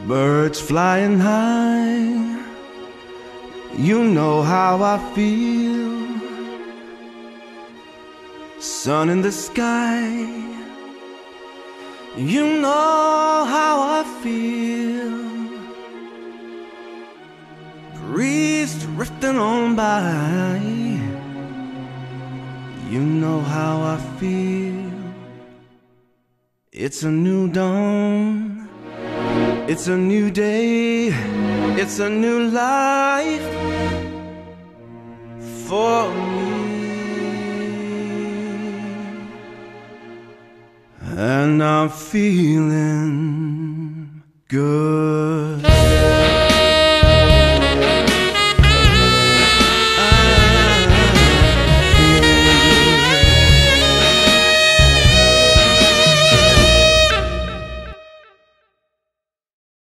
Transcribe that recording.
Birds flying high, you know how I feel. Sun in the sky, you know how I feel. Breeze drifting on by, you know how I feel. It's a new dawn, it's a new day, it's a new life for me. And I'm feeling good.